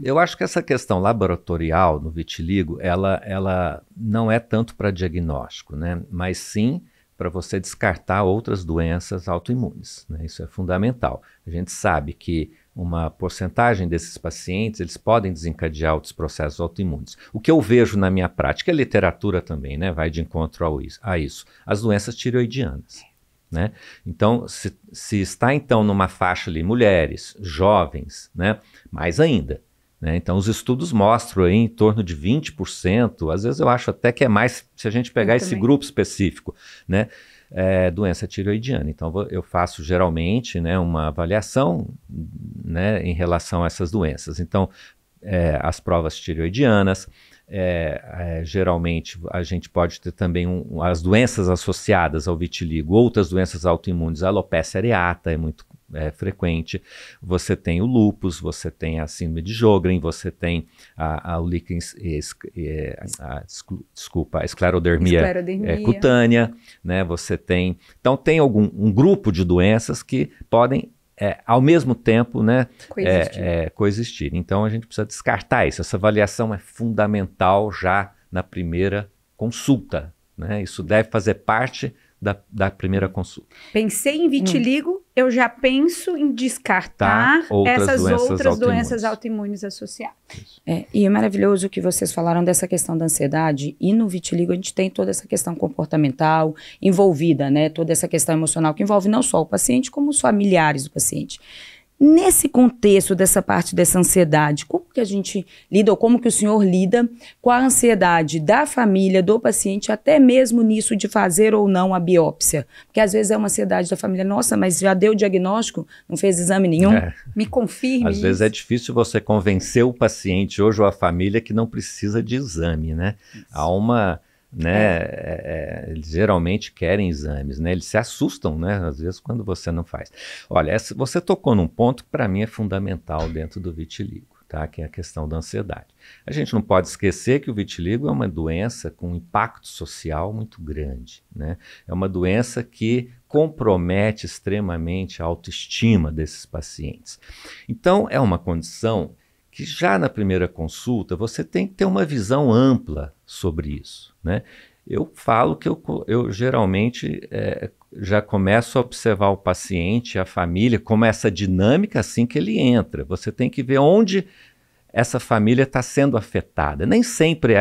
Eu acho que essa questão laboratorial no vitiligo, ela não é tanto para diagnóstico, né? Mas sim para você descartar outras doenças autoimunes, né? Isso é fundamental. A gente sabe que uma porcentagem desses pacientes, eles podem desencadear outros processos autoimunes. O que eu vejo na minha prática, a literatura também, né, vai de encontro a isso. As doenças tireoidianas, né? Então, se está então numa faixa ali, mulheres, jovens, né, mais ainda. Né? Então, os estudos mostram aí em torno de 20%, às vezes eu acho até que é mais se a gente pegar esse grupo específico, né? Doença tireoidiana. Então, eu faço geralmente, né, uma avaliação, né, em relação a essas doenças. Então, as provas tireoidianas, geralmente a gente pode ter também as doenças associadas ao vitiligo, outras doenças autoimunes, a alopecia areata é muito frequente, você tem o lúpus, você tem a síndrome de Sjögren, você tem a esclerodermia cutânea, né? Você tem, então tem um grupo de doenças que podem ao mesmo tempo, né, coexistir. Então a gente precisa descartar isso. Essa avaliação é fundamental já na primeira consulta, né? Isso deve fazer parte da primeira consulta. Pensei em vitiligo, eu já penso em descartar essas outras doenças autoimunes associadas. E é maravilhoso que vocês falaram dessa questão da ansiedade, e no vitiligo a gente tem toda essa questão comportamental envolvida, né? Toda essa questão emocional que envolve não só o paciente, como os familiares do paciente. Nesse contexto dessa parte dessa ansiedade, como que a gente lida, ou como que o senhor lida com a ansiedade da família, do paciente, até mesmo nisso de fazer ou não a biópsia? Porque às vezes é uma ansiedade da família, nossa, mas já deu diagnóstico, não fez exame nenhum, me confirme. Às vezes é difícil você convencer o paciente hoje ou a família que não precisa de exame, né? Há uma... né, eles geralmente querem exames, né, eles se assustam, né, às vezes quando você não faz. Olha, você tocou num ponto que para mim é fundamental dentro do vitiligo, tá, que é a questão da ansiedade. A gente não pode esquecer que o vitiligo é uma doença com impacto social muito grande, né, é uma doença que compromete extremamente a autoestima desses pacientes. Então é uma condição que já na primeira consulta você tem que ter uma visão ampla sobre isso, né? Eu falo que eu geralmente já começo a observar o paciente, a família, como essa dinâmica assim que ele entra. Você tem que ver onde essa família está sendo afetada. Nem sempre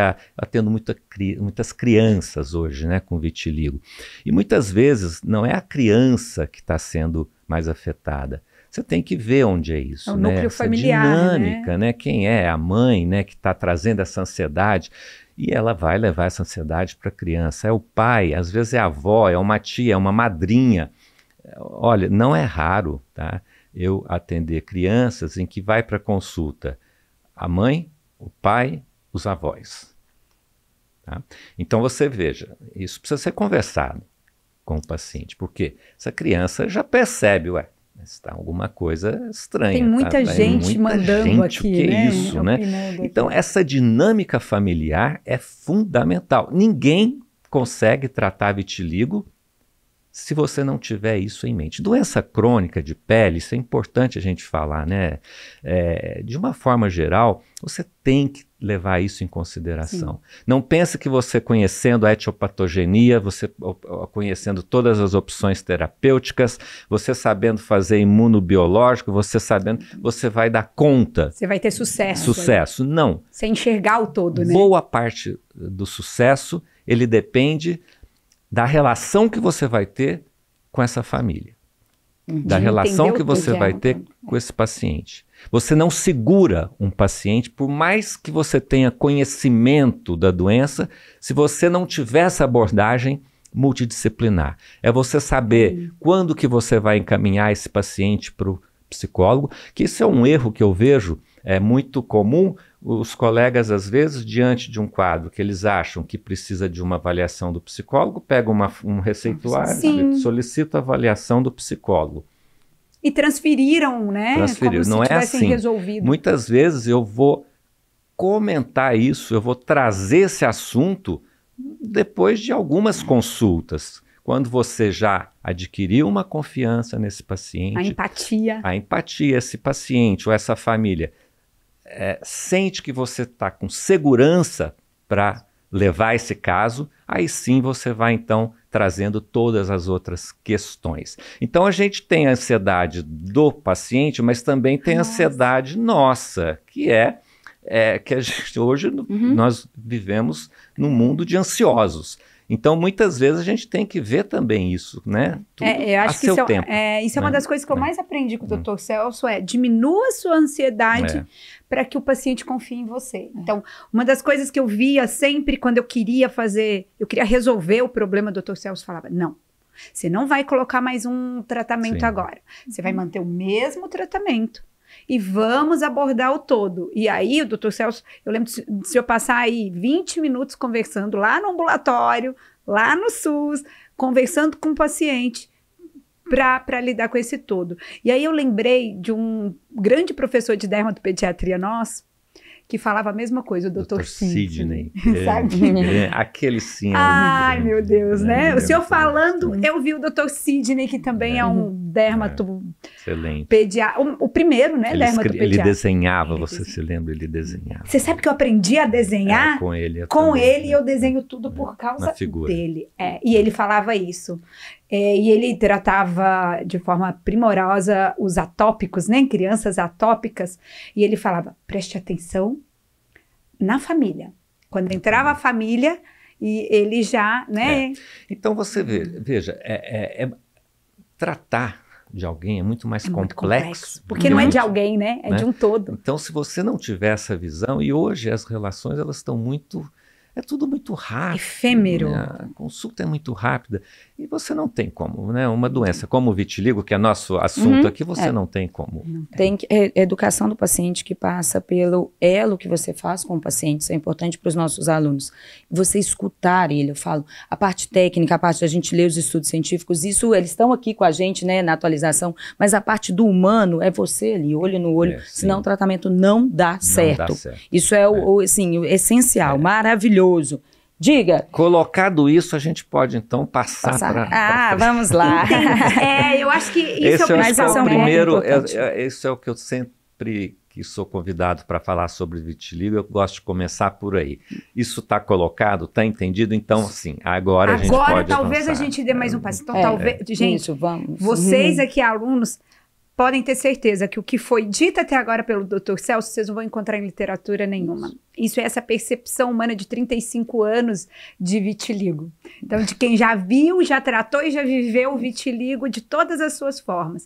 tendo muitas crianças hoje, né, com vitiligo. E muitas vezes não é a criança que está sendo mais afetada. Você tem que ver onde é isso, é o núcleo familiar, dinâmica, né? Quem é a mãe, né, que está trazendo essa ansiedade, e ela vai levar essa ansiedade para a criança. É o pai, às vezes é a avó, é uma tia, é uma madrinha. Olha, não é raro, tá, eu atender crianças em que vai para consulta a mãe, o pai, os avós. Tá? Então você veja, isso precisa ser conversado com o paciente, porque essa criança já percebe, está alguma coisa estranha. Tem muita gente mandando aqui, o que é isso, né? Então, essa dinâmica familiar é fundamental. Ninguém consegue tratar vitiligo se você não tiver isso em mente. Doença crônica de pele, isso é importante a gente falar, né? De uma forma geral, você tem que levar isso em consideração. Sim. Não pense que você conhecendo a etiopatogenia, você conhecendo todas as opções terapêuticas, você sabendo fazer imunobiológico, você vai dar conta. Você vai ter sucesso. Sucesso, aí. Não. Você enxergar o todo, né? Boa parte do sucesso, ele depende da relação que você vai ter com essa família. Da relação que você vai ter com esse paciente. Você não segura um paciente, por mais que você tenha conhecimento da doença, se você não tiver essa abordagem multidisciplinar. É você saber quando que você vai encaminhar esse paciente para o psicólogo, que isso é um erro que eu vejo, é muito comum. Os colegas, às vezes, diante de um quadro que eles acham que precisa de uma avaliação do psicólogo, pegam um receituário, solicita a avaliação do psicólogo. E transferiram, né? Transferiram. Como não se tivessem assim. Resolvido. Muitas vezes eu vou comentar isso, eu vou trazer esse assunto depois de algumas consultas. Quando você já adquiriu uma confiança nesse paciente. A empatia. A empatia, esse paciente ou essa família sente que você está com segurança para levar esse caso, aí sim você vai então trazendo todas as outras questões. Então a gente tem a ansiedade do paciente, mas também tem a ansiedade nossa, que que a gente, hoje nós vivemos num mundo de ansiosos. Então, muitas vezes, a gente tem que ver também isso, né? Tudo eu acho que isso é uma das coisas que eu mais aprendi com o Dr. Celso, diminua a sua ansiedade para que o paciente confie em você. Então, uma das coisas que eu via sempre quando eu queria resolver o problema, o Dr. Celso falava, não, você não vai colocar mais um tratamento agora. Você vai manter o mesmo tratamento. E vamos abordar o todo. E aí, o Dr. Celso, eu lembro de eu passar aí 20 minutos conversando lá no ambulatório, lá no SUS, conversando com o paciente para lidar com esse todo. E aí eu lembrei de um grande professor de dermatopediatria nosso, que falava a mesma coisa, o Dr. Sidney. Sabe? Aquele sim. Ai, meu Deus, né? O senhor falando, eu vi o Dr. Sidney, que também é um dermato... Excelente. O primeiro, né? Dermatopediatra. Ele desenhava, você se lembra? Ele desenhava. Você sabe que eu aprendi a desenhar? Com ele. Com ele, eu desenho tudo por causa dele. E ele falava isso. E ele tratava de forma primorosa os atópicos, né? Crianças atópicas. E ele falava, preste atenção na família. Quando entrava a família, e ele já, né? Então você veja, tratar de alguém é muito mais complexo. Porque não é de alguém, né? É de um todo. Então, se você não tiver essa visão, e hoje as relações, elas estão muito... É tudo muito rápido. Efêmero. Né? A consulta é muito rápida. E você não tem como, né? Uma doença como o vitiligo, que é nosso assunto aqui, você não tem como. Tem educação do paciente que passa pelo elo que você faz com o paciente. Isso é importante para os nossos alunos. Você escutar ele, eu falo, a parte técnica, a parte da gente ler os estudos científicos, isso eles estão aqui com a gente, né, na atualização, mas a parte do humano é você ali, olho no olho, senão o tratamento não dá certo. Isso é o essencial, maravilhoso. Diga. Colocado isso, a gente pode então passar para... vamos lá. Eu acho que isso é o primeiro. Esse é o que eu sempre que sou convidado para falar sobre vitiligo, eu gosto de começar por aí. Isso está colocado, está entendido? Então, assim, agora a gente pode Agora talvez avançar. A gente dê mais um passo. Então, talvez, gente, isso, vamos. Vocês aqui, alunos, podem ter certeza que o que foi dito até agora pelo Dr. Celso, vocês não vão encontrar em literatura nenhuma. Isso é essa percepção humana de 35 anos de vitiligo. Então, de quem já viu, já tratou e já viveu o vitiligo de todas as suas formas.